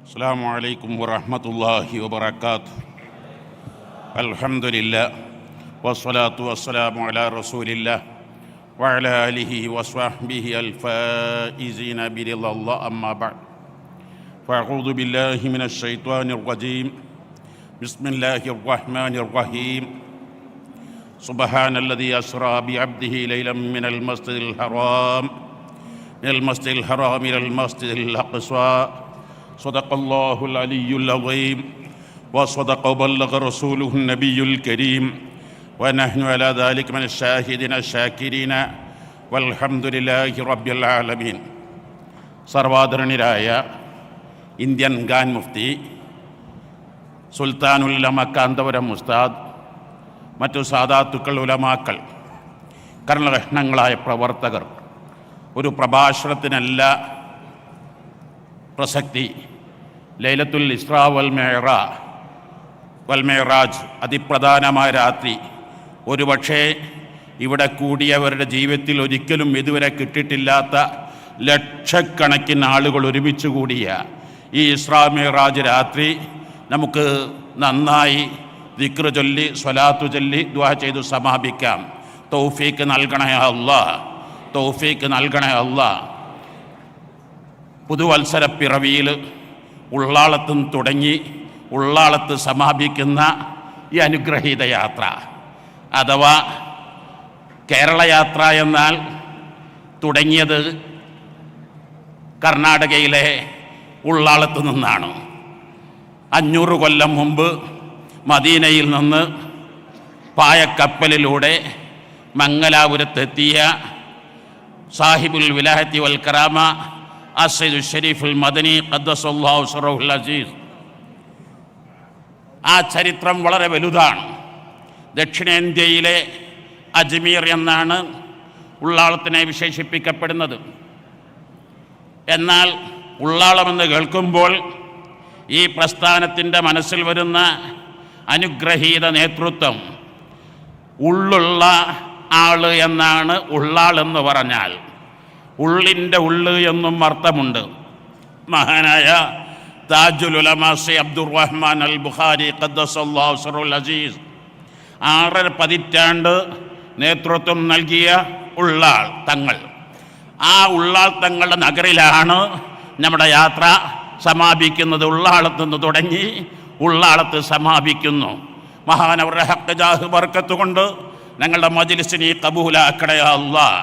السلام عليكم ورحمة الله وبركاته. الحمد لله والصلاة والسلام على رسول الله وعلى آله وصحبه الفائزين برضا الله. أما بعد فأعوذ بالله من الشيطان الرجيم. بسم الله الرحمن الرحيم. سبحان الذي أسرى بعبده ليلا من المسجد الحرام إلى المسجد الأقصى. صدق الله العلي العظيم وصدق وبلغ رسوله النبي الكريم ونحن على ذلك من الشاهدين الشاكرين والحمد لله رب العالمين. സർവാദരണീയരായ Indian Khan Mufti സുൽത്താനുൽ ഉലമ കാന്തപുരം ഉസ്താദ്, മറ്റു സാദാത്തുക്കൾ, ഉലമാക്കൾ, കർണകഷ്ണങ്ങളായ പ്രവർത്തകർ, ഒരു പ്രഭാഷണത്തിനല്ല പ്രസക്തി. ലൈലത്തുൽ ഇസ്രാ വൽ മിഅ്റാജ്, അതിപ്രധാനമായ രാത്രി, ഒരുപക്ഷേ ഇവിടെ കൂടിയവരുടെ ജീവിതത്തിൽ ഒരിക്കലും ഇതുവരെ കിട്ടിയിട്ടില്ലാത്ത ലക്ഷക്കണക്കിന് ആളുകൾ ഒരുമിച്ച് കൂടിയ ഈ ഇസ്രാ മിഅ്റാജ് രാത്രി നമുക്ക് നന്നായി ദിക്റ് ചൊല്ലി സ്വലാത്തു ചൊല്ലി ദുആ ചെയ്തു സമാപിക്കാം. തൗഫീക്ക് നൽകണേ അല്ലാഹ്, തൗഫീക്ക് നൽകണേ അല്ലാഹ്. പുതുവത്സരപ്പിറവിയിൽ ഉള്ളാളത്ത് തുടങ്ങി ഉള്ളാളത്ത് സമാപിക്കുന്ന ഈ അനുഗ്രഹീത യാത്ര, അഥവാ കേരളയാത്ര എന്നാൽ തുടങ്ങിയത് കർണാടകയിലെ ഉള്ളാളത്ത് നിന്നാണ്. 500 കൊല്ലം മുമ്പ് മദീനയിൽ നിന്ന് പായക്കപ്പലിലൂടെ മംഗലാപുരത്തെത്തിയ സാഹിബുൽ വിലായത്തി വൽ കറാമ അസ്സയ്യിദ് ഷരീഫുൽ മദനി ഖദ്ദസല്ലാഹു സിറഹുൽ അസീസ്. ആ ചരിത്രം വളരെ വലുതാണ്. ദക്ഷിണേന്ത്യയിലെ അജ്മീർ എന്നാണ് ഉള്ളാളത്തിനെ വിശേഷിപ്പിക്കപ്പെടുന്നത്. എന്നാൽ ഉള്ളാളമെന്ന് കേൾക്കുമ്പോൾ ഈ പ്രസ്ഥാനത്തിൻ്റെ മനസ്സിൽ വരുന്ന അനുഗ്രഹീത നേതൃത്വം, ഉള്ളുള്ള ആള് എന്നാണ് ഉള്ളാൾ എന്ന് പറഞ്ഞാൽ. ഉള്ളിൻ്റെ ഉള്ള് എന്നും അർത്ഥമുണ്ട്. മഹാനായ താജുൽ ഉലമ സയ്യിദ് അബ്ദുറഹ്മാൻ അൽ ബുഖാരി ഖദ്ദസല്ലാഹു സിറഹുൽ അസീസ് 6 പതിറ്റാണ്ട് നേതൃത്വം നൽകിയ ഉള്ളാൾ തങ്ങൾ, ആ ഉള്ളാൾ തങ്ങളുടെ നഗറിലാണ് നമ്മുടെ യാത്ര സമാപിക്കുന്നത്. ഉള്ളാളത്ത് നിന്ന് തുടങ്ങി ഉള്ളാളത്ത് സമാപിക്കുന്നു. മഹാനവരുടെ ഹഖ് ജാഹ് ബർക്കത്ത് കൊണ്ട് ഞങ്ങളുടെ മജ്ലിസിനെ ഖബൂലാക്കണേ അല്ലാഹ്.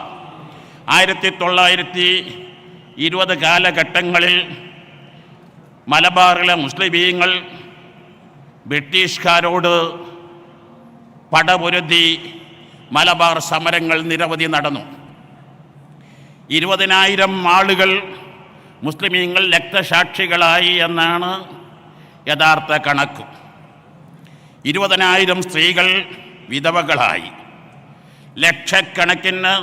1920 കാലഘട്ടങ്ങളിൽ മലബാറിലെ മുസ്ലിമീങ്ങൾ ബ്രിട്ടീഷുകാരോട് പടപൊരുതി മലബാർ സമരങ്ങൾ നിരവധി നടന്നു. 20,000 ആളുകൾ മുസ്ലിമീങ്ങൾ രക്തസാക്ഷികളായി എന്നാണ് യഥാർത്ഥ കണക്ക്. 20,000 സ്ത്രീകൾ വിധവകളായി, ലക്ഷക്കണക്കിന്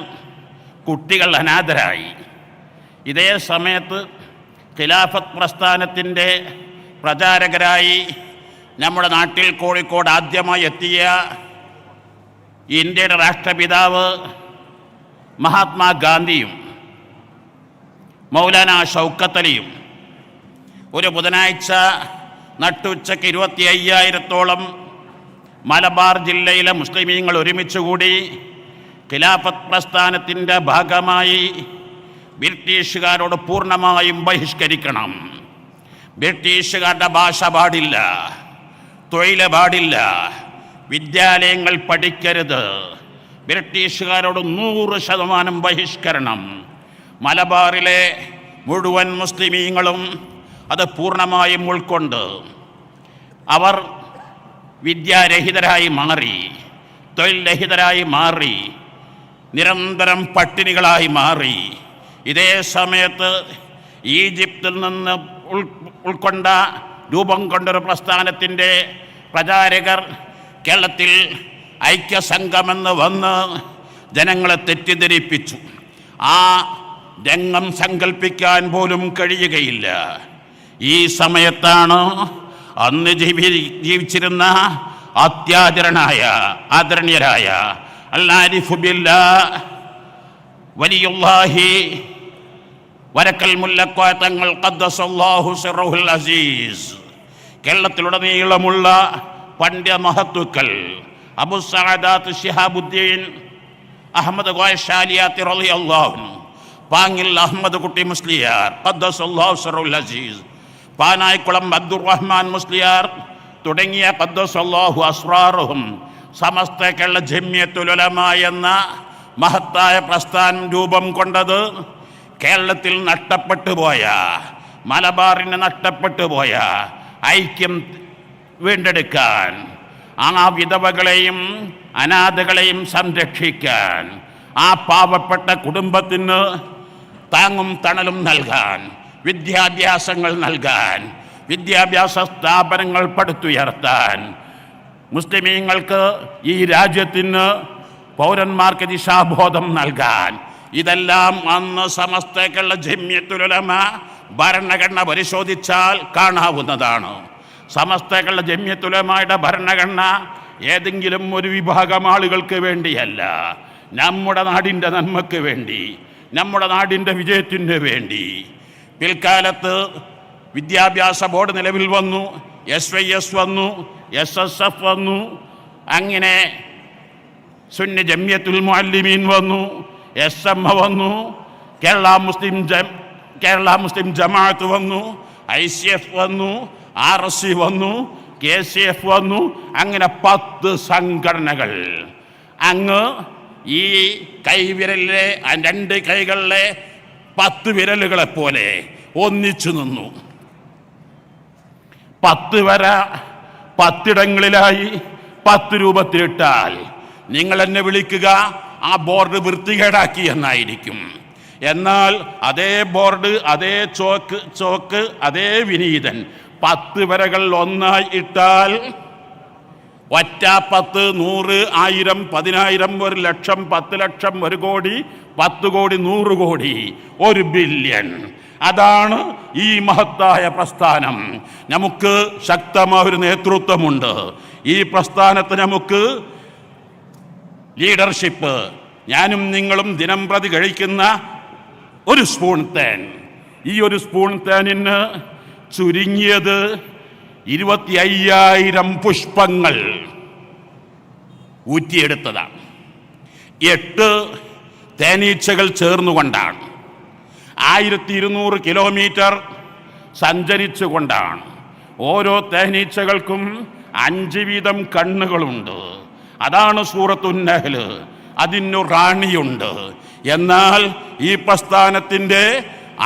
കുട്ടികൾ അനാഥരായി. ഇതേ സമയത്ത് ഖിലാഫത്ത് പ്രസ്ഥാനത്തിൻ്റെ പ്രചാരകരായി നമ്മുടെ നാട്ടിൽ കോഴിക്കോട് ആദ്യമായി എത്തിയ ഇന്ത്യയുടെ രാഷ്ട്രപിതാവ് മഹാത്മാഗാന്ധിയും മൗലാന ഷൗക്കത്ത് അലിയും ഒരു ബുധനാഴ്ച നട്ടുച്ചയ്ക്ക് 25,000-ഓളം മലബാർ ജില്ലയിലെ മുസ്ലിമീങ്ങൾ ഒരുമിച്ചുകൂടി ഖിലാഫത്ത് പ്രസ്ഥാനത്തിൻ്റെ ഭാഗമായി ബ്രിട്ടീഷുകാരോട് പൂർണ്ണമായും ബഹിഷ്കരിക്കണം. ബ്രിട്ടീഷുകാരുടെ ഭാഷ പാടില്ല, തൊഴിൽ പാടില്ല, വിദ്യാലയങ്ങൾ പഠിക്കരുത്, ബ്രിട്ടീഷുകാരോട് 100% ബഹിഷ്കരണം. മലബാറിലെ മുഴുവൻ മുസ്ലിമീങ്ങളും അത് പൂർണ്ണമായും ഉൾക്കൊണ്ട് അവർ വിദ്യാരഹിതരായി മാറി, തൊഴിൽ രഹിതരായി മാറി, നിരന്തരം പട്ടിണികളായി മാറി. ഇതേ സമയത്ത് ഈജിപ്തിൽ നിന്ന് ഉൾക്കൊണ്ട രൂപം കൊണ്ടൊരു പ്രസ്ഥാനത്തിൻ്റെ പ്രചാരകർ കേരളത്തിൽ ഐക്യസംഘമെന്ന് വന്ന് ജനങ്ങളെ തെറ്റിദ്ധരിപ്പിച്ചു. ആ രംഗം സങ്കല്പിക്കാൻ പോലും കഴിയുകയില്ല. ഈ സമയത്താണ് അന്ന് ജീവിച്ചിരുന്ന ആദരണീയരായ അൽ-ആരിഫു ബില്ലാഹ് വലിയുല്ലാഹി വരക്കൽ മുല്ലക്കോയ തങ്ങൾ ഖദ്ദസല്ലാഹു സിറഹുൽ അസീസ്, കേരളത്തിലുടനീളമുള്ള പണ്ഡിത മഹത്തുക്കൾ, അബു സഅദാത്ത് ശിഹാബുദ്ദീൻ അഹമ്മദ് കോയ ഷാലിയാത്തി റളിയല്ലാഹു അൻഹു, പാങ്ങിൽ അഹമ്മദ് കുട്ടി മുസ്ലിയാർ ഖദ്ദസല്ലാഹു സിറഹുൽ അസീസ്, പാനായിക്കുളം അബ്ദുറഹ്മാൻ മുസ്ലിയാർ തുടങ്ങിയ ഖദ്ദസല്ലാഹു അസ്റാറുഹും സമസ്ത കേരള ജമിയത്തുൽ ഉലമ എന്ന മഹത്തായ പ്രസ്ഥാനം രൂപം കൊണ്ടത് കേരളത്തിൽ നഷ്ടപ്പെട്ടു പോയ, മലബാറിന് നഷ്ടപ്പെട്ടു പോയ ഐക്യം വീണ്ടെടുക്കാൻ, ആ വിധവകളെയും അനാഥകളെയും സംരക്ഷിക്കാൻ, ആ പാവപ്പെട്ട കുടുംബത്തിന് താങ്ങും തണലും നൽകാൻ, വിദ്യാഭ്യാസങ്ങൾ നൽകാൻ, വിദ്യാഭ്യാസ സ്ഥാപനങ്ങൾ പടുത്തുയർത്താൻ, മുസ്ലിമീങ്ങൾക്ക് ഈ രാജ്യത്തിന് പൗരന്മാർക്ക് ദിശാബോധം നൽകാൻ, ഇതെല്ലാം അന്ന് സമസ്ത കേരള ജമിയത്തുൽ ഉലമ ഭരണഘടന പരിശോധിച്ചാൽ കാണാവുന്നതാണ്. സമസ്ത കേരള ജമിയത്തുൽ ഉലമയുടെ ഭരണഘടന ഏതെങ്കിലും ഒരു വിഭാഗം ആളുകൾക്ക് വേണ്ടിയല്ല, നമ്മുടെ നാടിൻ്റെ നന്മയ്ക്ക് വേണ്ടി, നമ്മുടെ നാടിൻ്റെ വിജയത്തിന് വേണ്ടി. പിൽക്കാലത്ത് വിദ്യാഭ്യാസ ബോർഡ് നിലവിൽ വന്നു, SYS വന്നു, SSF വന്നു, അങ്ങനെ സുന്നി ജമിയത്തുൽ മുഅല്ലിമീൻ വന്നു, SMA വന്നു, കേരള മുസ്ലിം ജമാഅത്ത് വന്നു, ICF വന്നു, RSC വന്നു, KCF വന്നു, അങ്ങനെ 10 സംഘടനകൾ അങ്ങ് ഈ കൈവിരലിലെ 2 കൈകളിലെ 10 വിരലുകളെ പോലെ ഒന്നിച്ചു നിന്നു. 10 വര 10 ഇടങ്ങളിലായി 10 രൂപത്തിലിട്ടാൽ നിങ്ങൾ എന്നെ വിളിക്കുക ആ ബോർഡ് വൃത്തികേടാക്കി എന്നായിരിക്കും. എന്നാൽ അതേ ബോർഡ്, അതേ ചോക്ക്, അതേ വിനീതൻ 10 വരകൾ ഒന്നായി ഇട്ടാൽ ഒറ്റ 10, 100, 1000, 10000, 1 ലക്ഷം, 10 ലക്ഷം, 1 കോടി, 10 കോടി, 100 കോടി, 1 ബില്യൺ. അതാണ് ഈ മഹത്തായ പ്രസ്ഥാനം. നമുക്ക് ശക്തമായ ഒരു നേതൃത്വമുണ്ട്. ഈ പ്രസ്ഥാനത്ത് നമുക്ക് ലീഡർഷിപ്പ്, ഞാനും നിങ്ങളും ദിനം പ്രതി കഴിക്കുന്ന ഒരു സ്പൂൺ തേൻ, ഈ ഒരു സ്പൂൺ തേനിന് ചുരുങ്ങിയത് 25,000 പുഷ്പങ്ങൾ ഊറ്റിയെടുത്തതാണ്. 8 തേനീച്ചകൾ ചേർന്നുകൊണ്ടാണ്, 1200 കിലോമീറ്റർ സഞ്ചരിച്ചുകൊണ്ടാണ്. ഓരോ തേനീച്ചകൾക്കും 5 വീതം കണ്ണുകളുണ്ട്. അതാണ് സൂറത്തുൻ നഹ്ൽ. അതിനു റാണിയുണ്ട്. എന്നാൽ ഈ പ്രസ്ഥാനത്തിൻ്റെ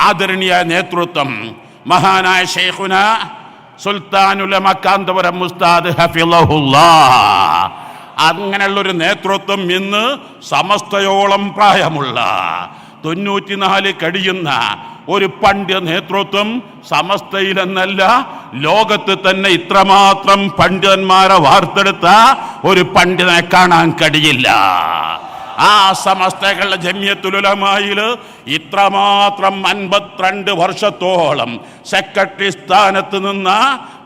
ആദരണീയ നേതൃത്വം മഹാനായ ശൈഖുന സുൽത്താനുൽ ഉലമ കാന്തപുരം ഉസ്താദ് ഹഫിളഹുല്ലാഹ്, അങ്ങനെയുള്ളൊരു നേതൃത്വം ഇന്ന് സമസ്തയോളം പ്രായമുള്ള 94 കഴിയുന്ന ഒരു പണ്ഡിത നേതൃത്വം സമസ്തയിലെന്നല്ല ലോകത്ത് തന്നെ ഇത്രമാത്രം പണ്ഡിതന്മാരെ വാർത്തെടുത്ത ഒരു പണ്ഡിതനെ കാണാൻ കഴിയില്ല. ആ സമസ്തകളുടെ ജമിയത്തുൽ ഉലമായിൽ ഇത്രമാത്രം 52 വർഷത്തോളം സെക്രട്ടറി സ്ഥാനത്ത് നിന്ന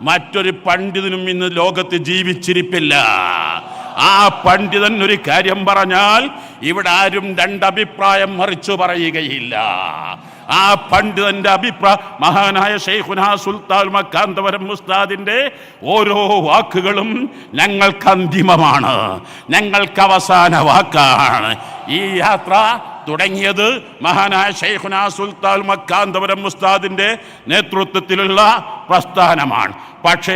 മറ്റൊരു പണ്ഡിതനും ഇന്ന് ലോകത്ത് ജീവിച്ചിരിപ്പില്ല. ആ പണ്ഡിതൻ ഒരു കാര്യം പറഞ്ഞാൽ ഇവിടെ ആരും 2 അഭിപ്രായം മറിച്ചു പറയുകയില്ല. ആ പണ്ഡിതന്റെ അഭിപ്രായം മഹാനായ ശൈഖുനാ സുൽത്താനുൽ ഉലമ കാന്തപുരം ഉസ്താദിന്റെ ഓരോ വാക്കുകളും ഞങ്ങൾക്ക് അന്തിമമാണ്, ഞങ്ങൾക്ക് അവസാന വാക്കാണ്. ഈ യാത്ര തുടങ്ങിയത് മഹാനായ ശൈഖുനാ സുൽത്താനുൽ ഉലമ കാന്തപുരം ഉസ്താദിന്റെ നേതൃത്വത്തിലുള്ള പ്രസ്ഥാനമാണ്. പക്ഷേ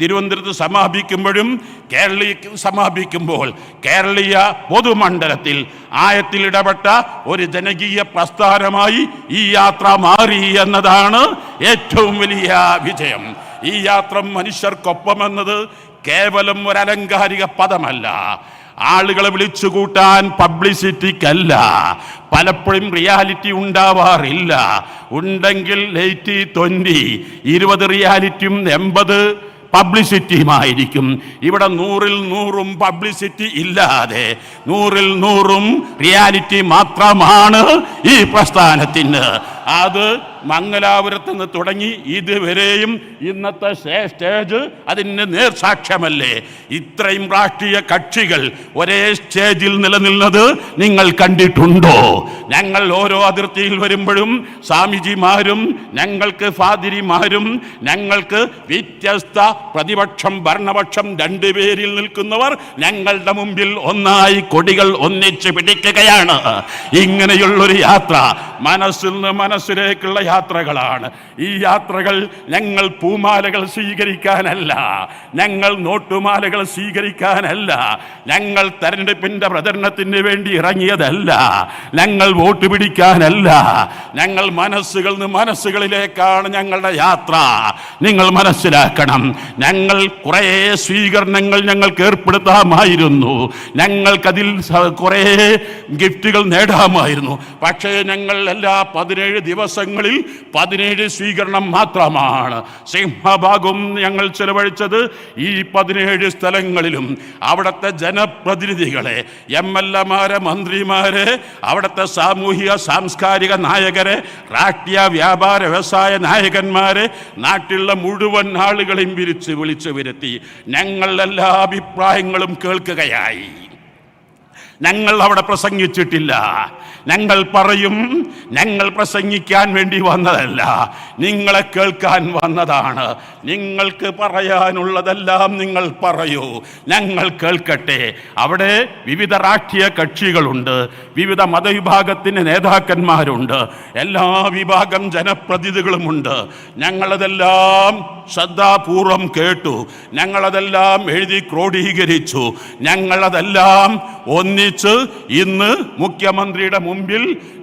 തിരുവനന്തപുരത്ത് സമാപിക്കുമ്പോഴും കേരളീയ സമാപിക്കുമ്പോൾ കേരളീയ പൊതുമണ്ഡലത്തിൽ ആയത്തിൽ ഇടപെട്ട ഒരു ജനകീയ പ്രസ്ഥാനമായി ഈ യാത്ര മാറി എന്നതാണ് ഏറ്റവും വലിയ വിജയം. ഈ യാത്ര മനുഷ്യർക്കൊപ്പമെന്നത് കേവലം ഒരു അലങ്കാരിക പദമല്ല, ആളുകളെ വിളിച്ചുകൂട്ടാൻ പബ്ലിസിറ്റിക്കല്ല. പലപ്പോഴും റിയാലിറ്റി ഉണ്ടാവാറില്ല. ഉണ്ടെങ്കിൽ 80-20, 20 റിയാലിറ്റിയും 80 പബ്ലിസിറ്റിയുമായിരിക്കും. ഇവിടെ 100-ൽ 100 പബ്ലിസിറ്റി ഇല്ലാതെ 100-ൽ 100 റിയാലിറ്റി മാത്രമാണ് ഈ പ്രസ്ഥാനത്തിന്. അത് മംഗലാപുരത്ത് നിന്ന് തുടങ്ങി ഇതുവരെയും ഇന്നത്തെ സ്റ്റേജ് അതിന് നേർസാക്ഷ്യമല്ലേ? ഇത്രയും രാഷ്ട്രീയ കക്ഷികൾ ഒരേ സ്റ്റേജിൽ നിലനിന്നത് നിങ്ങൾ കണ്ടിട്ടുണ്ടോ? ഞങ്ങൾ ഓരോ അതിർത്തിയിൽ വരുമ്പോഴും സ്വാമിജിമാരും ഞങ്ങൾക്ക് ഫാദിരിമാരും ഞങ്ങൾക്ക് വ്യത്യസ്ത പ്രതിപക്ഷം ഭരണപക്ഷം രണ്ടുപേരിൽ നിൽക്കുന്നവർ ഞങ്ങളുടെ മുമ്പിൽ ഒന്നായി കൊടികൾ ഒന്നിച്ച് പിടിക്കുകയാണ്. ഇങ്ങനെയുള്ളൊരു യാത്ര മനസ്സിൽ നിന്ന് മനസ്സിലേക്കുള്ള യാത്രകളാണ്. ഈ യാത്രകൾ ഞങ്ങൾ പൂമാലകൾ സ്വീകരിക്കാനല്ല, ഞങ്ങൾ നോട്ടുമാലകൾ സ്വീകരിക്കാനല്ല, ഞങ്ങൾ തെരഞ്ഞെടുപ്പിന്റെ പ്രചരണത്തിന് വേണ്ടി ഇറങ്ങിയതല്ല, ഞങ്ങൾ വോട്ട് പിടിക്കാനല്ല. ഞങ്ങൾ മനസ്സുകളിൽ നിന്ന് മനസ്സുകളിലേക്കാണ് ഞങ്ങളുടെ യാത്ര. നിങ്ങൾ മനസ്സിലാക്കണം, ഞങ്ങൾ കുറേ സ്വീകരണങ്ങൾ ഞങ്ങൾക്ക് ഏർപ്പെടുത്താമായിരുന്നു, ഞങ്ങൾക്കതിൽ കുറേ ഗിഫ്റ്റുകൾ നേടാമായിരുന്നു. പക്ഷേ ഞങ്ങൾ എല്ലാ 17 ദിവസങ്ങളിൽ 17 സ്വീകരണം മാത്രമാണ്. സിംഹഭാഗം ഞങ്ങൾ ചെലവഴിച്ചത് ഈ 17 സ്ഥലങ്ങളിലും അവിടുത്തെ ജനപ്രതിനിധികളെ, MLA-മാരെ, മന്ത്രിമാരെ, അവിടുത്തെ സാമൂഹിക സാംസ്കാരിക നായകരെ, രാഷ്ട്രീയ വ്യാപാര വ്യവസായ നായകന്മാരെ, നാട്ടിലുള്ള മുഴുവൻ ആളുകളെയും വിളിച്ചു വരുത്തി ഞങ്ങൾ എല്ലാ അഭിപ്രായങ്ങളും കേൾക്കുകയായി. ഞങ്ങൾ അവിടെ പ്രസംഗിച്ചിട്ടില്ല. ഞങ്ങൾ പറയും, ഞങ്ങൾ പ്രസംഗിക്കാൻ വേണ്ടി വന്നതല്ല, നിങ്ങളെ കേൾക്കാൻ വന്നതാണ്. നിങ്ങൾക്ക് പറയാനുള്ളതെല്ലാം നിങ്ങൾ പറയൂ, ഞങ്ങൾ കേൾക്കട്ടെ. അവിടെ വിവിധ രാഷ്ട്രീയ കക്ഷികളുണ്ട്, വിവിധ മതവിഭാഗത്തിൻ്റെ നേതാക്കന്മാരുണ്ട്, എല്ലാ വിഭാഗം ജനപ്രതിനിധികളുമുണ്ട്. ഞങ്ങളതെല്ലാം ശ്രദ്ധാപൂർവം കേട്ടു, ഞങ്ങളതെല്ലാം എഴുതി ക്രോഡീകരിച്ചു, ഞങ്ങളതെല്ലാം ഒന്നിച്ച് ഇന്ന് മുഖ്യമന്ത്രിയുടെ മുമ്പിൽ,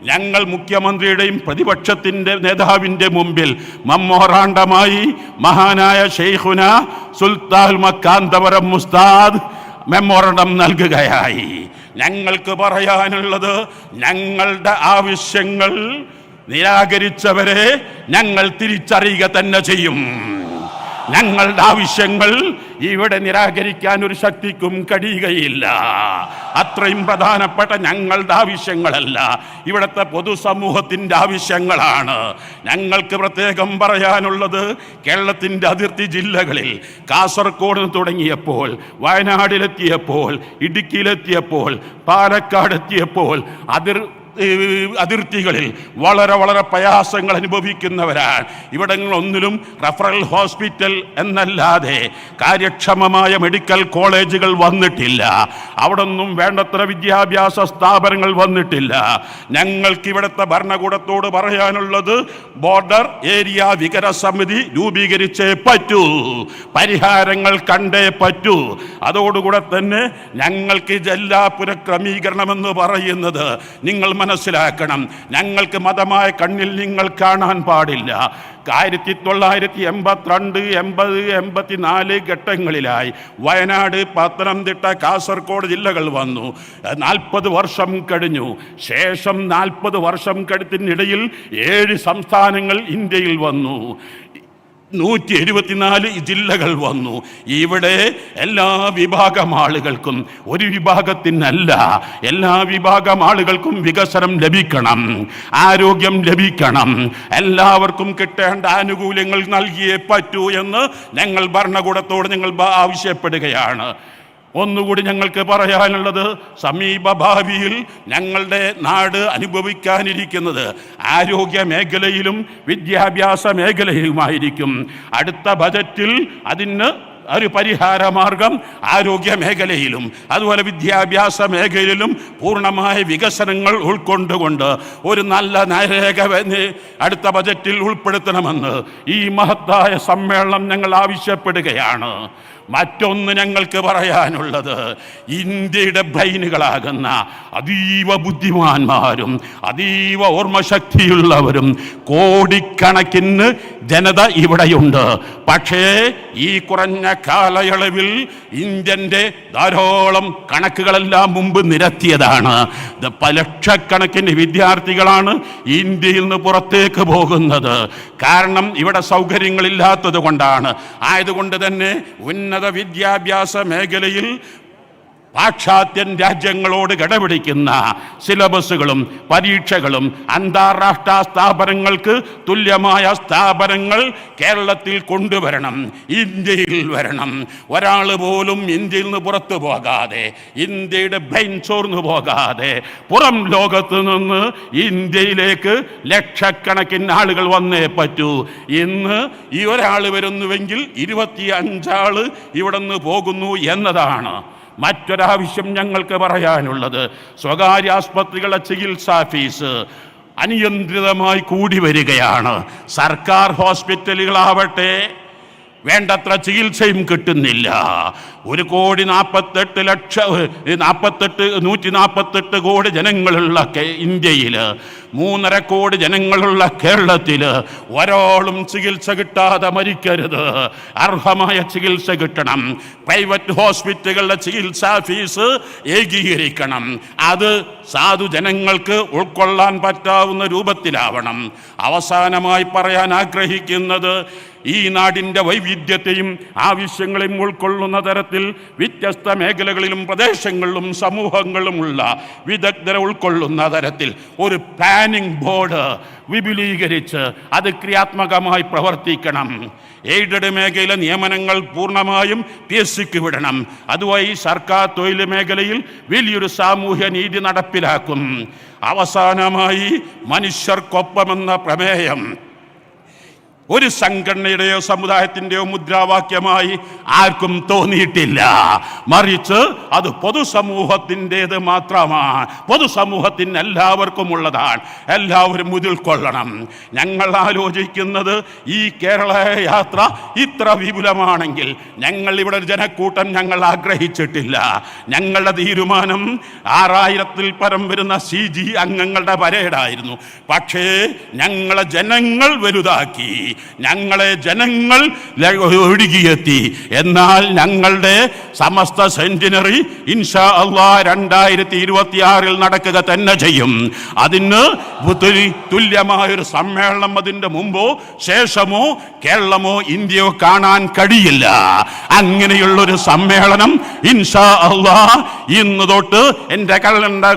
ഞങ്ങൾ മുഖ്യമന്ത്രിയുടെയും പ്രതിപക്ഷത്തിൻ്റെ നേതാവിൻ്റെ മുമ്പിൽ മെമ്മോറാണ്ടമായി മഹാനായ ശൈഖുന സുൽത്താൻ മക്കാന്തപുരം ഉസ്താദ് മെമ്മോറാണ്ടം നൽകുകയായി. ഞങ്ങൾക്ക് പറയാനുള്ളത്, ഞങ്ങളുടെ ആവശ്യങ്ങൾ നിരാകരിച്ചവരെ ഞങ്ങൾ തിരിച്ചറിയുക തന്നെ ചെയ്യും. ഞങ്ങളുടെ ആവശ്യങ്ങൾ ഇവിടെ നിരാകരിക്കാൻ ഒരു ശക്തിക്കും കഴിയുകയില്ല. അത്രയും പ്രധാനപ്പെട്ട ഞങ്ങളുടെ ആവശ്യങ്ങളല്ല, ഇവിടുത്തെ പൊതുസമൂഹത്തിൻ്റെ ആവശ്യങ്ങളാണ്. ഞങ്ങൾക്ക് പ്രത്യേകം പറയാനുള്ളത്, കേരളത്തിൻ്റെ അതിർത്തി ജില്ലകളിൽ കാസർഗോഡ് തുടങ്ങിയപ്പോൾ, വയനാടിലെത്തിയപ്പോൾ, ഇടുക്കിയിലെത്തിയപ്പോൾ, പാലക്കാടെത്തിയപ്പോൾ അതിർത്തികളിൽ വളരെ പ്രയാസങ്ങൾ അനുഭവിക്കുന്നവരാണ്. ഇവിടങ്ങളൊന്നിലും റഫറൽ ഹോസ്പിറ്റൽ എന്നല്ലാതെ കാര്യക്ഷമമായ മെഡിക്കൽ കോളേജുകൾ വന്നിട്ടില്ല. അവിടെ ഒന്നും വേണ്ടത്ര വിദ്യാഭ്യാസ സ്ഥാപനങ്ങൾ വന്നിട്ടില്ല. ഞങ്ങൾക്ക് ഇവിടുത്തെ ഭരണകൂടത്തോട് പറയാനുള്ളത്, ബോർഡർ ഏരിയ വികസന സമിതി രൂപീകരിച്ചേ പറ്റൂ, പരിഹാരങ്ങൾ കണ്ടേ പറ്റൂ. അതോടുകൂടെ തന്നെ ഞങ്ങൾക്ക് ജില്ലാ പുനഃക്രമീകരണമെന്ന് പറയുന്നത് നിങ്ങൾ മനസ്സിലാക്കണം. ഞങ്ങൾക്ക് മതമായ കണ്ണിൽ നിങ്ങൾ കാണാൻ പാടില്ല. 1982, 80, 84 ഘട്ടങ്ങളിലായി വയനാട്, പത്തനംതിട്ട, കാസർഗോഡ് ജില്ലകൾ വന്നു. 40 വർഷം കഴിഞ്ഞു. ശേഷം 40 വർഷം കഴിഞ്ഞതിനിടയിൽ 7 സംസ്ഥാനങ്ങൾ ഇന്ത്യയിൽ വന്നു. 174 ജില്ലകൾ വന്നു. ഇവിടെ എല്ലാ വിഭാഗം ആളുകൾക്കും, ഒരു വിഭാഗത്തിനല്ല, എല്ലാ വിഭാഗം ആളുകൾക്കും വികസനം ലഭിക്കണം, ആരോഗ്യം ലഭിക്കണം, എല്ലാവർക്കും കിട്ടേണ്ട ആനുകൂല്യങ്ങൾ നൽകിയേ പറ്റൂ എന്ന് ഞങ്ങൾ ഭരണകൂടത്തോട് ഞങ്ങൾ ആവശ്യപ്പെടുകയാണ്. ഒന്നുകൂടി ഞങ്ങൾക്ക് പറയാനുള്ളത്, സമീപ ഭാവിയിൽ ഞങ്ങളുടെ നാട് അനുഭവിക്കാനിരിക്കുന്നത് ആരോഗ്യ മേഖലയിലും വിദ്യാഭ്യാസ മേഖലയിലുമായിരിക്കും. അടുത്ത ബജറ്റിൽ അതിന് ഒരു പരിഹാര മാർഗം ആരോഗ്യ മേഖലയിലും അതുപോലെ വിദ്യാഭ്യാസ മേഖലയിലും പൂർണ്ണമായ വികസനങ്ങൾ ഉൾക്കൊണ്ടുകൊണ്ട് ഒരു നല്ല നയരേഖ അടുത്ത ബജറ്റിൽ ഉൾപ്പെടുത്തണമെന്ന് ഈ മഹത്തായ സമ്മേളനം ഞങ്ങൾ ആവശ്യപ്പെടുകയാണ്. മറ്റൊന്ന് ഞങ്ങൾക്ക് പറയാനുള്ളത്, ഇന്ത്യയുടെ ബ്രെയിനുകളാകുന്ന അതീവ ബുദ്ധിമാന്മാരും അതീവ ഓർമ്മശക്തിയുള്ളവരും കോടിക്കണക്കിന് ജനത ഇവിടെയുണ്ട്. പക്ഷേ ഈ കുറഞ്ഞ കാലയളവിൽ ഇന്ത്യൻ്റെ ധാരാളം കണക്കുകളെല്ലാം മുമ്പ് നിരത്തിയതാണ്. ലക്ഷക്കണക്കിന് വിദ്യാർത്ഥികളാണ് ഇന്ത്യയിൽ നിന്ന് പുറത്തേക്ക് പോകുന്നത്. കാരണം ഇവിടെ സൗകര്യങ്ങളില്ലാത്തത് കൊണ്ടാണ്. ആയതുകൊണ്ട് തന്നെ ഉന്നത വിദ്യാഭ്യാസ മേഖലയിൽ പാശ്ചാത്യൻ രാജ്യങ്ങളോട് കിടപിടിക്കുന്ന സിലബസുകളും പരീക്ഷകളും അന്താരാഷ്ട്ര സ്ഥാപനങ്ങൾക്ക് തുല്യമായ സ്ഥാപനങ്ങൾ കേരളത്തിൽ കൊണ്ടുവരണം, ഇന്ത്യയിൽ വരണം. ഒരാൾ പോലും ഇന്ത്യയിൽ നിന്ന് പുറത്തു പോകാതെ, ഇന്ത്യയുടെ ബ്രെയിൻ ചോർന്നു പോകാതെ, പുറം ലോകത്ത് നിന്ന് ഇന്ത്യയിലേക്ക് ലക്ഷക്കണക്കിന് ആളുകൾ വന്നേ പറ്റൂ. ഇന്ന് ഈ ഒരാൾ വരുന്നുവെങ്കിൽ 25 ആള് ഇവിടെ നിന്ന് പോകുന്നു എന്നതാണ്. മറ്റൊരാവശ്യം ഞങ്ങൾക്ക് പറയാനുള്ളത്, സ്വകാര്യ ആസ്പത്രികളുടെ ചികിത്സാ ഫീസ് അനിയന്ത്രിതമായി കൂടി വരികയാണ്. സർക്കാർ ഹോസ്പിറ്റലുകളാവട്ടെ വേണ്ടത്ര ചികിത്സയും കിട്ടുന്നില്ല. 148 കോടി ജനങ്ങളുള്ള ഇന്ത്യയിൽ, 3.5 കോടി ജനങ്ങളുള്ള കേരളത്തിൽ ഒരാളും ചികിത്സ കിട്ടാതെ മരിക്കരുത്. അർഹമായ ചികിത്സ കിട്ടണം. പ്രൈവറ്റ് ഹോസ്പിറ്റലുകളുടെ ചികിത്സാ ഫീസ് ഏകീകരിക്കണം. അത് സാധുജനങ്ങൾക്ക് ഉൾക്കൊള്ളാൻ പറ്റാവുന്ന രൂപത്തിലാവണം. അവസാനമായി പറയാൻ ആഗ്രഹിക്കുന്നത്, ഈ നാടിൻ്റെ വൈവിധ്യത്തെയും ആവശ്യങ്ങളെയും ഉൾക്കൊള്ളുന്ന തരത്തിൽ വ്യത്യസ്ത മേഖലകളിലും പ്രദേശങ്ങളിലും സമൂഹങ്ങളുമുള്ള വിദഗ്ധരെ ഉൾക്കൊള്ളുന്ന തരത്തിൽ ഒരു പ്ലാനിംഗ് ബോർഡ് വിപുലീകരിച്ച് അത് ക്രിയാത്മകമായി പ്രവർത്തിക്കണം. എയ്ഡഡ് മേഖലയിലെ നിയമനങ്ങൾ പൂർണ്ണമായും PSCക്ക് വിടണം. അതുവഴി സർക്കാർ തൊഴിൽ മേഖലയിൽ വലിയൊരു സാമൂഹ്യ നീതി നടപ്പിലാക്കും. അവസാനമായി മനുഷ്യർക്കൊപ്പമെന്ന പ്രമേയം ഒരു സംഘടനയുടെയോ സമുദായത്തിൻ്റെയോ മുദ്രാവാക്യമായി ആർക്കും തോന്നിയിട്ടില്ല. മറിച്ച് അത് പൊതുസമൂഹത്തിൻ്റേത് മാത്രമാണ്. പൊതുസമൂഹത്തിന് എല്ലാവർക്കും ഉള്ളതാണ്. എല്ലാവരും ഉൾക്കൊള്ളണം. ഞങ്ങൾ ആലോചിക്കുന്നത്, ഈ കേരള യാത്ര ഇത്ര വിപുലമാണെങ്കിൽ ഞങ്ങൾ ഇവിടെ ഒരു ജനക്കൂട്ടം ഞങ്ങൾ ആഗ്രഹിച്ചിട്ടില്ല. ഞങ്ങളുടെ തീരുമാനം 6000-ൽ പരം വരുന്ന CG അംഗങ്ങളുടെ പരേഡായിരുന്നു. പക്ഷേ ഞങ്ങളെ ജനങ്ങൾ വലുതാക്കി, ഞങ്ങളെ ജനങ്ങൾ ഒഴുകിയെത്തി. എന്നാൽ ഞങ്ങളുടെ സമസ്ത സെന്റിനറി ഇൻഷാ അല്ലാഹ് 2026-ൽ നടക്കുക തന്നെ ചെയ്യും. അതിന് തുല്യമായൊരു സമ്മേളനം അതിൻ്റെ മുമ്പോ ശേഷമോ കേരളമോ ഇന്ത്യയോ കാണാൻ കഴിയില്ല. അങ്ങനെയുള്ളൊരു സമ്മേളനം ഇൻഷാ അല്ലാഹ് ഇന്ന് തൊട്ട് എൻ്റെ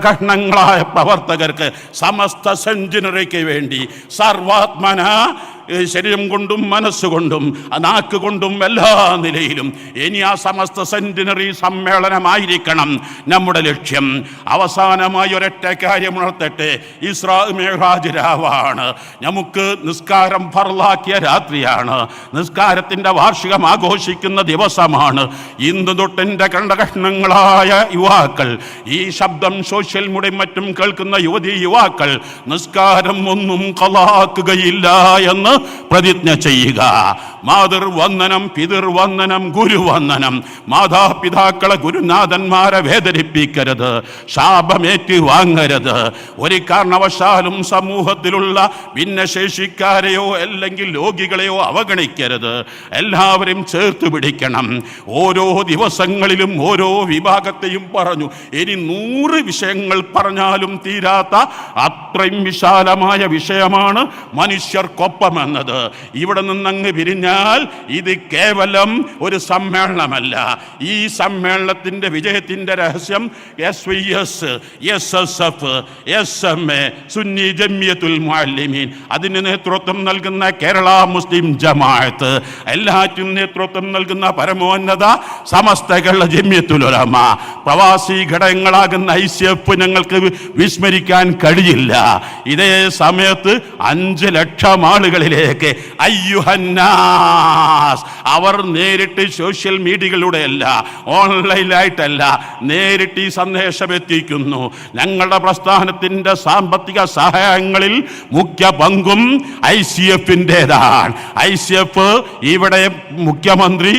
കഷ്ണങ്ങളായ പ്രവർത്തകർക്ക്, സമസ്ത സെന്റിനറിക്ക് വേണ്ടി സർവാത്മന ശരീരം കൊണ്ടും മനസ്സുകൊണ്ടും നാക്കുകൊണ്ടും എല്ലാ നിലയിലും ഇനി ആ സമസ്ത സെന്റിനറി സമ്മേളനമായിരിക്കണം നമ്മുടെ ലക്ഷ്യം. അവസാനമായി ഒരൊറ്റ കാര്യം ഉണർത്തട്ടെ, ഇസ്രാ മിഅ്റാജ് രാവാണ്. നമുക്ക് നിസ്കാരം ഫർളാക്കിയ രാത്രിയാണ്. നിസ്കാരത്തിൻ്റെ വാർഷികം ആഘോഷിക്കുന്ന ദിവസമാണ്. ഇന്ന് തൊട്ടെൻ്റെ കഷ്ണങ്ങളായ യുവാക്കൾ, ഈ ശബ്ദം സോഷ്യൽ മീഡിയയും മറ്റും കേൾക്കുന്ന യുവാക്കൾ, നിസ്കാരം ഒന്നും ഖളാക്കുകയില്ല എന്ന് പ്രതിജ്ഞ ചെയ്യുക. മാതൃവന്ദനം, പിതൃവന്ദനം, ഗുരുവന്ദനം. മാതാപിതാക്കളെ, ഗുരുനാഥന്മാരെ വേദനിപ്പിക്കരുത്, ശാപമേറ്റ് വാങ്ങരുത്. ഒരു കാരണവശാലും സമൂഹത്തിലുള്ള ഭിന്നശേഷിക്കാരെയോ അല്ലെങ്കിൽ രോഗികളെയോ അവഗണിക്കരുത്. എല്ലാവരും ചേർത്ത് പിടിക്കണം. ഓരോ ദിവസങ്ങളിലും ഓരോ വിഭാഗത്തെയും പറഞ്ഞു. ഇനി 100 വിഷയങ്ങൾ പറഞ്ഞാലും തീരാത്ത അത്രയും വിശാലമായ വിഷയമാണ് മനുഷ്യർക്കൊപ്പമെന്നത്. ഇവിടെ നിന്നങ്ങ് പിരിഞ്ഞാൽ ഇത് കേവലം ഒരു സമ്മേളനമല്ല. ഈ സമ്മേളനത്തിന്റെ വിജയത്തിന്റെ രഹസ്യം SYS, SSF, SMA, Sunni Jamiyyathul Muallimeen, അതിന് നേതൃത്വം നൽകുന്ന കേരള മുസ്ലിം ജമാഅത്ത്, എല്ലാറ്റിനും നേതൃത്വം നൽകുന്ന പരമോന്നത സമസ്ത കേരള ജമിയത്തുൽ ഉലമ, പ്രവാസി ഘടകങ്ങളാകുന്ന ICF ഞങ്ങൾക്ക് വിസ്മരിക്കാൻ കഴിയില്ല. ഇതേ സമയത്ത് 5 ലക്ഷം ആളുകളിലേക്ക് അയ്യുഹന്നാസ്, അവർ നേരിട്ട് സോഷ്യൽ മീഡിയകളിലൂടെയല്ല, ഓൺലൈനായിട്ടല്ല, നേരിട്ട് ഈ സന്ദേശം എത്തിക്കുന്നു. ഞങ്ങളുടെ പ്രസ്ഥാനത്തിൻ്റെ സാമ്പത്തിക സഹായങ്ങളിൽ മുഖ്യ പങ്കും ICF-ൻ്റെതാണ്. ICF ഇവിടെ മുഖ്യമന്ത്രി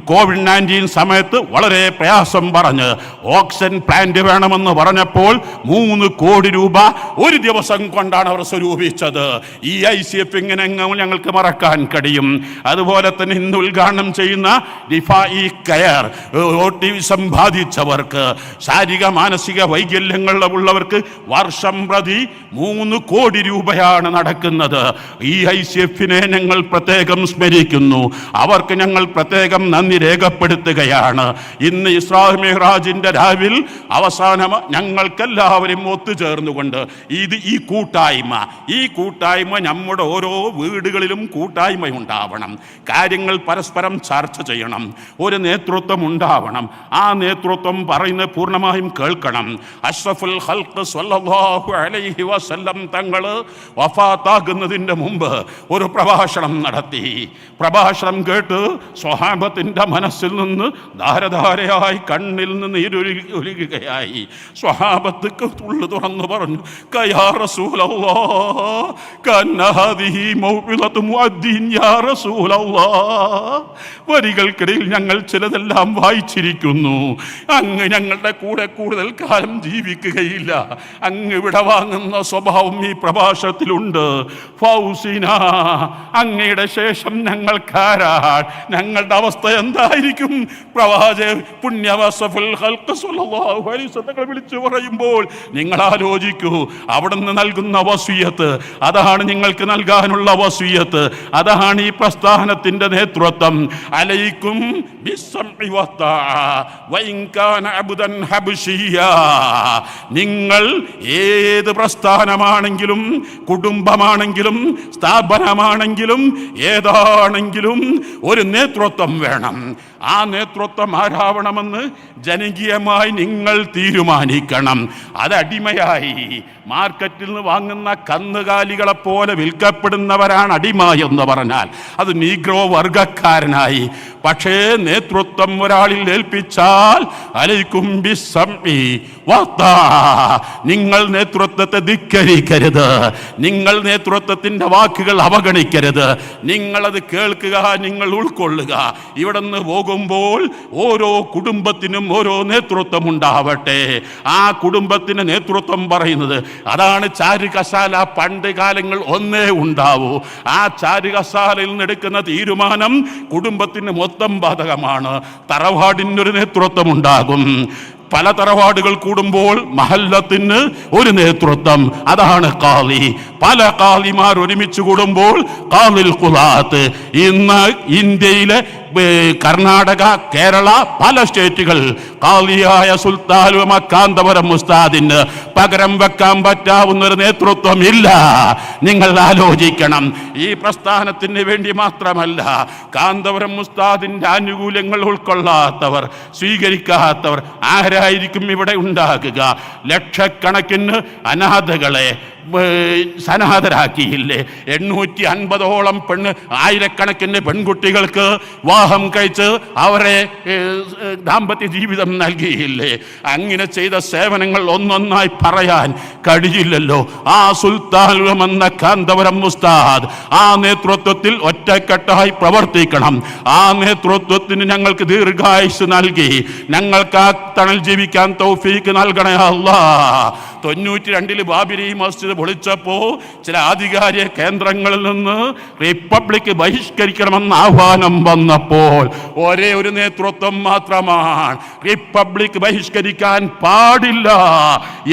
COVID-19 സമയത്ത് വളരെ പ്രയാസം പറഞ്ഞ് ഓക്സിജൻ പ്ലാന്റ് വേണമെന്ന് പറഞ്ഞപ്പോൾ 3 കോടി രൂപ ഒരു ദിവസം കൊണ്ടാണ് അവർ സ്വരൂപിച്ചത്. ഈ ICF ഇങ്ങനെ ഞങ്ങൾക്ക് മറക്കാൻ കഴിയും. അതുപോലെ തന്നെ ഇന്ന് ഉദ്ഘാടനം ചെയ്യുന്ന റിഫായി കെയർ, ഓട്ടിസം ബാധിച്ചവർക്ക്, ശാരീരിക മാനസിക വൈകല്യങ്ങൾ ഉള്ളവർക്ക് വർഷം പ്രതി 3 കോടി രൂപയാണ് നടക്കുന്നത്. ഈ ICFനെ ഞങ്ങൾ പ്രത്യേകം സ്മരിക്കുന്നു. അവർക്ക് ഞങ്ങൾ പ്രത്യേകം നന്ദി രേഖപ്പെടുത്തുകയാണ്. ഇന്ന് ഇസ്രാ മിഹ്റാജിന്റെ രാവിൽ അവസാനം ഞങ്ങൾക്കെല്ലാവരും ഒത്തുചേർന്നുകൊണ്ട് ഈ കൂട്ടായ്മ നമ്മുടെ ഓരോ വീടുകളിലും കൂട്ടായ്മ ഉണ്ടാവണം. കാര്യങ്ങൾ പരസ്പരം ചർച്ച ചെയ്യണം. ഒരു നേതൃത്വം ഉണ്ടാവണം. ആ നേതൃത്വം പറയുന്നത് പൂർണ്ണമായും കേൾക്കണം. അഷ്റഫുൽ ഖൽഖ് സ്വല്ലല്ലാഹു അലൈഹി വസല്ലം തങ്ങൾ വഫാത്താകുന്നതിൻ്റെ മുമ്പ് ഒരു പ്രഭാഷണം നടത്തി. പ്രഭാഷണം കേട്ട് സ്വഹാബത്തിന്റെ മനസ്സിൽ നിന്ന് ധാരധാരയായി കണ്ണിൽ നിന്ന് നീരൊഴുകുകയായി. സ്വഹാബത്ത് ഉള്ളു തുറന്നു പറഞ്ഞു, യാ റസൂലല്ലാഹ് കന്ന ഹാദിഹി മൗഇദതു മുഅദ്ദിൻ യാ റസൂലല്ലാഹ്. വരികൾക്കിടയിൽ ഞങ്ങൾ ചിലതെല്ലാം വായിച്ചിരിക്കുന്നു. അങ്ങ് ഞങ്ങളുടെ കൂടെ കൂടുതൽ കാലം ജീവിക്കുകയില്ല. അങ്ങ് വിട വാങ്ങുന്ന സ്വഭാവം ഈ പ്രഭാഷണത്തിലുണ്ട്. ഫൗസിന, അങ്ങയുടെ ശേഷം ഞങ്ങൾക്കാരാൾ, ഞങ്ങളുടെ അവസ്ഥ എന്തായിരിക്കും? പ്രവാചകൻ പുണ്യവസഫുൽ ഖൽഖ് സ്വല്ലല്ലാഹു അലൈഹി വസല്ലം വിളിച്ചു പറയുമ്പോൾ നിങ്ങൾ ആലോചിക്കൂ. അവിടുന്ന് നൽകുന്ന വസിയത്ത്, അതാണ് നിങ്ങൾക്ക് നൽകാനുള്ള വസിയത്ത്. അതാണ് ഈ പ്രസ്ഥാനത്തിന്റെ നേതൃത്വം. അലൈക്കും ബിസ്സംഇ വത്താഅ വഇൻ കാന അബ്ദൻ ഹബ്ശിയാ. നിങ്ങൾ ഏത് പ്രസ്ഥാനമാണെങ്കിലും, കുടുംബമാണെങ്കിലും, സ്ഥാപനമാണെങ്കിലും, ഏതാണെങ്കിലും ഒരു നേതൃത്വം വേണം. ആ നേതൃത്വം ആരാവണമെന്ന് ജനകീയമായി നിങ്ങൾ തീരുമാനിക്കണം. അത് അടിമയായി മാർക്കറ്റിൽ നിന്ന് വാങ്ങുന്ന കന്നുകാലികളെ പോലെ വിൽക്കപ്പെടുന്നവരാണ് അടിമ എന്ന് പറഞ്ഞാൽ അത് നീഗ്രോ വർഗക്കാരനായി. പക്ഷേ നേതൃത്വം ഒരാളിൽ ഏൽപ്പിച്ചാൽ അലൈക്കും ബിസ്സംഇ വത്താഅ. നിങ്ങൾ നേതൃത്വത്തെ ധിക്കരിക്കരുത്. നിങ്ങൾ നേതൃത്വത്തിന്റെ വാക്കുകൾ അവഗണിക്കരുത്. നിങ്ങളത് കേൾക്കുക, നിങ്ങൾ ഉൾക്കൊള്ളുക. ഇവിടെ നിന്ന് പോകുമ്പോൾ ഓരോ കുടുംബത്തിനും ഓരോ നേതൃത്വം ഉണ്ടാവട്ടെ. ആ കുടുംബത്തിന് നേതൃത്വം പറയുന്നത് അതാണ് ചാരുകശാല. പണ്ട് കാലങ്ങൾ ഒന്നേ ഉണ്ടാവൂ. ആ ചാരുകശാലയിൽ നിന്ന് എടുക്കുന്ന തീരുമാനം കുടുംബത്തിന് മൊത്തം ബാധകമാണ്. തറവാടിനൊരു നേതൃത്വം ഉണ്ടാകും. പല തറവാടുകൾ കൂടുമ്പോൾ മഹല്ലത്തിന് ഒരു നേതൃത്വം, അതാണ് ഖാലി. പല ഖാലിമാർ ഒരുമിച്ച് കൂടുമ്പോൾ ഖാലിൽ ഖുലാത്ത്. ഇന്ന് ഇന്ത്യയിലെ കർണാടക, കേരള, പല സ്റ്റേറ്റുകൾ ഖാലിയായ സുൽത്താൻ കാന്തപുരം ഉസ്താദിന് പകരം വെക്കാൻ പറ്റാവുന്ന ഒരു നേതൃത്വം ഇല്ല. നിങ്ങൾ ആലോചിക്കണം. ഈ പ്രസ്ഥാനത്തിന് വേണ്ടി മാത്രമല്ല, കാന്തപുരം ഉസ്താദിന്റെ ആനുകൂല്യങ്ങൾ ഉൾക്കൊള്ളാത്തവർ, സ്വീകരിക്കാത്തവർ ആരായിരിക്കും ഇവിടെ ഉണ്ടാകുക? ലക്ഷക്കണക്കിന് അനാഥകളെ സനാഥരാക്കിയില്ലേ? 850ഓളം ആയിരക്കണക്കിന് പെൺകുട്ടികൾക്ക് വിവാഹം കഴിച്ച് അവരെ ദാമ്പത്യ ജീവിതം നൽകിയില്ലേ? അങ്ങനെ ചെയ്ത സേവനങ്ങൾ ഒന്നൊന്നായി പറയാൻ കഴിയില്ലല്ലോ. ആ സുൽത്താൻ എന്ന കാന്തപുരം ഉസ്താദ് ആ നേതൃത്വത്തിൽ ഒറ്റക്കെട്ടായി പ്രവർത്തിക്കണം. ആ നേതൃത്വത്തിന് ഞങ്ങൾക്ക് ദീർഘായുസ് നൽകി ഞങ്ങൾക്ക് ആ തണൽ ജീവിക്കാൻ തൗഫീക്ക് നൽകണേ അല്ലാഹ്. 92 ബാബരി മസ്ജിദ് പൊളിച്ചപ്പോ ചില ആധികാരിക കേന്ദ്രങ്ങളിൽ നിന്ന് റിപ്പബ്ലിക് ബഹിഷ്കരിക്കണമെന്ന് ആഹ്വാനം വന്നപ്പോൾ ഒരേ ഒരു നേതൃത്വം മാത്രമാണ് റിപ്പബ്ലിക് ബഹിഷ്കരിക്കാൻ പാടില്ല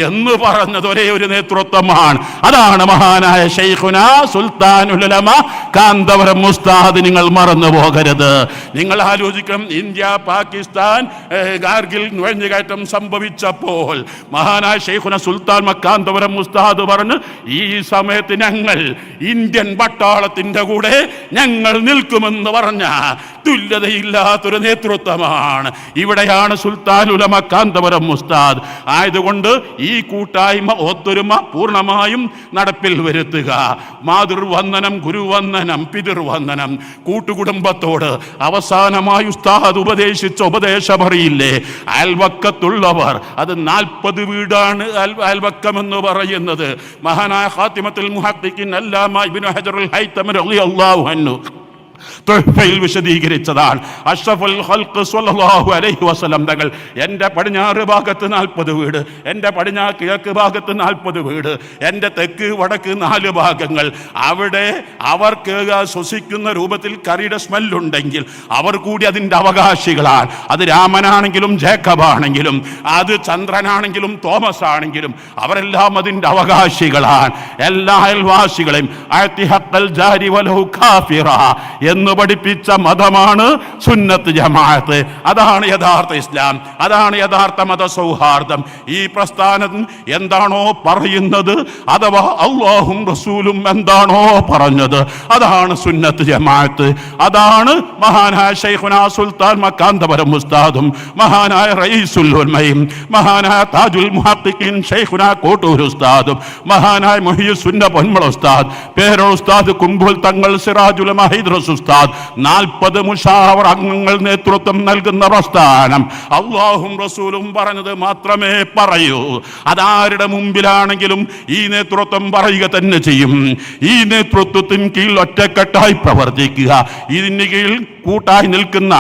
എന്ന് പറഞ്ഞത്. ഒരേ ഒരു നേതൃത്വമാണ്. അതാണ് മഹാനായ ശൈഖുനാ സുൽത്താനുൽ ഉലമ കാന്തപുരം ഉസ്താദ്. നിങ്ങൾ മറന്നു പോകരുത്. നിങ്ങൾ ആലോചിക്കണം, ഇന്ത്യ പാകിസ്ഥാൻ കാർഗിൽ നുഴഞ്ഞുകയറ്റം സംഭവിച്ചപ്പോൾ മഹാനായ ശൈഖുനാ സുൽത്താൻ കാന്തപുരം ഉസ്താദ് പറഞ്ഞു, ഈ സമയത്ത് ഞങ്ങൾ ഇന്ത്യൻ പട്ടാളത്തിന്റെ കൂടെ ഞങ്ങൾ നിൽക്കുമെന്ന് പറഞ്ഞ തുല്യതയില്ലാത്തൊരു നേതൃത്വമാണ്. ഇവിടെയാണ് സുൽത്താൻ ഉലമ കാന്തപുരം ഉസ്താദ്. ആയതുകൊണ്ട് ഈ കൂട്ടായ്മ, ഒത്തൊരുമ പൂർണ്ണമായും നടപ്പിൽ വരുത്തുക. മാതൃവന്ദനം, ഗുരുവന്ദനം, പിതൃവന്ദനം. കൂട്ടുകുടുംബത്തോട് അവസാനമായി ഉസ്താദ് ഉപദേശിച്ച ഉപദേശമറിയില്ലേ? അയൽവക്കത്തുള്ളവർ, അത് 40 വീടാണ് അയൽവക്കമെന്ന് പറയുന്നത്. മഹാനായ ഖാത്തിമത്തുൽ മുഹഖ്ഖിഖീൻ അല്ലാമ ഇബ്നു ഹജറുൽ ഹൈതമി റളിയല്ലാഹു അൻഹു തുഹ്ഫയിൽ വിശദീകരിച്ചതാണ്. അഷ്റഫുൽ ഖൽഖ് സ്വല്ലല്ലാഹു അലൈഹി വസല്ലം തങ്ങൾ എൻ്റെ പടിഞ്ഞാറ് ഭാഗത്ത് 40 വീട്, എൻ്റെ പടിഞ്ഞാറ് കിഴക്ക് ഭാഗത്ത് 40 വീട്, എൻ്റെ തെക്ക് വടക്ക് 4 ഭാഗങ്ങൾ. അവിടെ അവർക്ക് ശ്വസിക്കുന്ന രൂപത്തിൽ കറിയുടെ സ്മെല്ലുണ്ടെങ്കിൽ അവർ കൂടി അതിൻ്റെ അവകാശികളാണ്. അത് രാമനാണെങ്കിലും ജേക്കബാണെങ്കിലും അത് ചന്ദ്രനാണെങ്കിലും തോമസ് ആണെങ്കിലും അവരെല്ലാം അതിൻ്റെ അവകാശികളാണ്. എല്ലാ അയൽവാസികളെയും എന്ന് പഠിപ്പിച്ച മതമാണ് സുന്നത്ത് ജമാഅത്ത്. അതാണ് യഥാർത്ഥ ഇസ്ലാം, അതാണ് യഥാർത്ഥ മത സൗഹാർദ്ദം. ഈ പ്രസ്ഥാനം എന്താണോ പറയുന്നത്, അഥവാ അല്ലാഹും റസൂലും എന്താണോ പറഞ്ഞത്, അതാണ് സുന്നത്ത് ജമാഅത്ത്. അതാണ് മഹാനായ ശൈഖുനാ സുൽത്താൻ മക്കാന്തപുരം ഉസ്താദും മഹാനായ റഈസുൽ ഉലമയും മഹാനായ താജുൽ മുഹഖ്ഖിഖീൻ ശൈഖുനാ കോട്ടൂർ ഉസ്താദും മഹാനായ മുഹിയുസ്സുന്ന പൊന്മള ഉസ്താദ്, പേരോ ഉസ്താദ് കുംബുൽ തങ്ങൾ, സിറാജുൽ ഉലമ ഹൈദ്രസ് ഉസ്താദ്, 40 മുശാവറ അംഗങ്ങൾ നേതൃത്വം നൽകുന്ന പ്രസ്ഥാനം അല്ലാഹും റസൂലും പറഞ്ഞത് മാത്രമേ പറയൂ. അതാരുടെ മുമ്പിലാണെങ്കിലും ഈ നേതൃത്വം പറയുക തന്നെ ചെയ്യും. ഈ നേതൃത്വത്തിന് കീഴിൽ ഒറ്റക്കെട്ടായി പ്രവർത്തിക്കുക. ഇതിന് കീഴിൽ കൂട്ടായി നിൽക്കുന്ന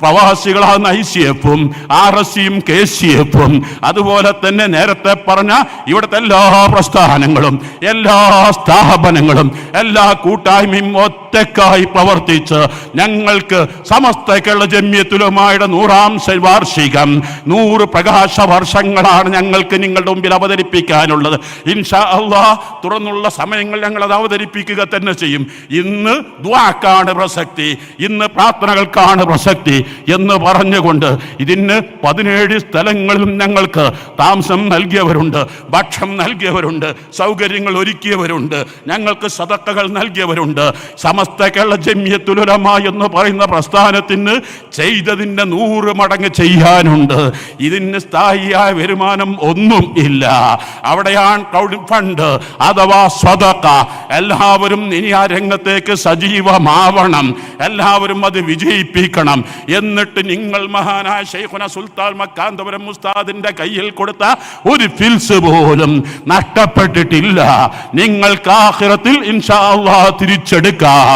പ്രവാസികളാകുന്ന ICF-ഉം RSCയും KCF-ഉം അതുപോലെ തന്നെ നേരത്തെ പറഞ്ഞ ഇവിടുത്തെ എല്ലാ പ്രസ്ഥാനങ്ങളും എല്ലാ സ്ഥാപനങ്ങളും എല്ലാ കൂട്ടായ്മയും ഒറ്റക്കായി പ്രവർത്തിച്ച് ഞങ്ങൾക്ക് സമസ്ത കേരള ജംഇയ്യത്തുൽ ഉലമായുടെ 100ാം വാർഷികം 100 പ്രകാശ വർഷങ്ങളാണ് ഞങ്ങൾക്ക് നിങ്ങളുടെ മുമ്പിൽ അവതരിപ്പിക്കാനുള്ളത്. ഇൻഷാ അല്ലാഹ് തുറന്നുള്ള സമയങ്ങൾ ഞങ്ങൾ അത് അവതരിപ്പിക്കുക തന്നെ ചെയ്യും. ഇന്ന് ദുആക്കാണ് പ്രസക്തി, ഇന്ന് പ്രാർത്ഥനകൾക്കാണ് പ്രസക്തി എന്ന് പറഞ്ഞുകൊണ്ട് ഇതിന് 17 സ്ഥലങ്ങളിലും ഞങ്ങൾക്ക് താമസം നൽകിയവരുണ്ട്, ഭക്ഷണം നൽകിയവരുണ്ട്, സൗകര്യങ്ങൾ ഒരുക്കിയവരുണ്ട്, ഞങ്ങൾക്ക് സദഖകൾ നൽകിയവരുണ്ട്. സമസ്ത കേരള ജംഇയ്യത്തുൽ ഉലമ എന്ന് പറയുന്ന പ്രസ്ഥാനത്തിന് ചെയ്തതിൻ്റെ 100 മടങ്ങ് ചെയ്യാനുണ്ട്. ഇതിന് സ്ഥായിയായ വരുമാനം ഒന്നും ഇല്ല. അവിടെയാണ് ക്രൗഡ് ഫണ്ട് അഥവാ സ്വതക്ക. എല്ലാവരും ഇനി ആ രംഗത്തേക്ക് സജീവമാവണം, എല്ലാവരും അത് വിജയിപ്പിക്കണം. എന്നിട്ട് നിങ്ങൾ മഹാനായ ശൈഖുനാ സുൽത്താൻ മക്കാന്തപുരം ഉസ്താദിന്റെ കയ്യിൽ കൊടുത്ത ഒരു ഫിൽസ് പോലും നഷ്ടപ്പെട്ടിട്ടില്ല. നിങ്ങൾക്ക് ആഖിറത്തിൽ ഇൻഷാ അല്ലാഹ് തിരിച്ചെടുക്കാം.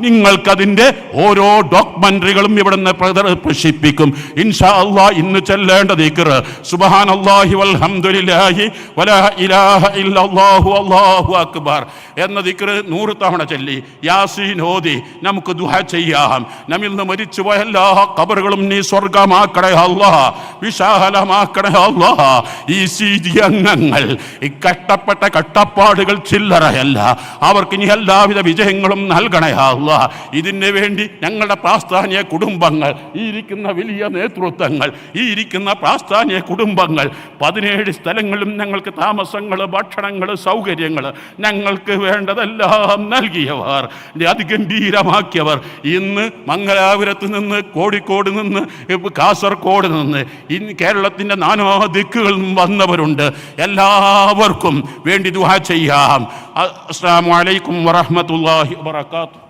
നിങ്ങൾക്കതിൻ്റെ ഓരോ ഡോക്യുമെന്ററികളും ഇവിടുന്ന് പ്രദർശിപ്പിക്കും ഇൻഷാ അല്ലാഹ്. ഇന്ന് ചൊല്ലേണ്ട ദിക്ർ സുബ്ഹാനല്ലാഹി വൽഹംദുലില്ലാഹി വലാ ഇലാഹ ഇല്ലല്ലാഹു അല്ലാഹു അക്ബർ എന്ന ദിക്ർ 100 തവണ ചൊല്ലി യാസീൻ ഓതി നമുക്ക് ദുആ ചെയ്യാം. നമ്മിൽ നിന്ന് മരിച്ചുപോയ എല്ലാ ഖബറുകളും നീ സ്വർഗമാക്കണേ അല്ലാഹ്, വിശാലമാക്കണേ അല്ലാഹ്. ഈ CG അംഗങ്ങൾ ഈ കഷ്ടപ്പെട്ട കഷ്ടപ്പാടുകൾ ചില്ലറയല്ല, അവർക്ക് ഇനി എല്ലാവിധ വിജയങ്ങളും നൽകണേ അല്ലാഹ്. ഇതിന് വേണ്ടി ഞങ്ങളുടെ പ്രാസ്ഥാനിക കുടുംബങ്ങൾ, ഈ ഇരിക്കുന്ന വലിയ നേതൃത്വങ്ങൾ, ഈ ഇരിക്കുന്ന പ്രാസ്ഥാനിക കുടുംബങ്ങൾ 17 സ്ഥലങ്ങളിലും ഞങ്ങൾക്ക് താമസങ്ങൾ, ഭക്ഷണങ്ങൾ, സൗകര്യങ്ങൾ ഞങ്ങൾക്ക് വേണ്ടതെല്ലാം നൽകിയവർ, അതിഗംഭീരമാക്കിയവർ, ഇന്ന് മംഗലാപുരത്ത് നിന്ന്, കോഴിക്കോട് നിന്ന്, കാസർഗോഡ് നിന്ന്, ഇന്ന് കേരളത്തിൻ്റെ നാനാ ദിക്കുകളിൽ നിന്നും വന്നവരുണ്ട്. എല്ലാവർക്കും വേണ്ടി ദുആ ചെയ്യാം. അസ്സലാമു അലൈക്കും വറഹ്മത്തുള്ളാഹി വബറകാതുഹു.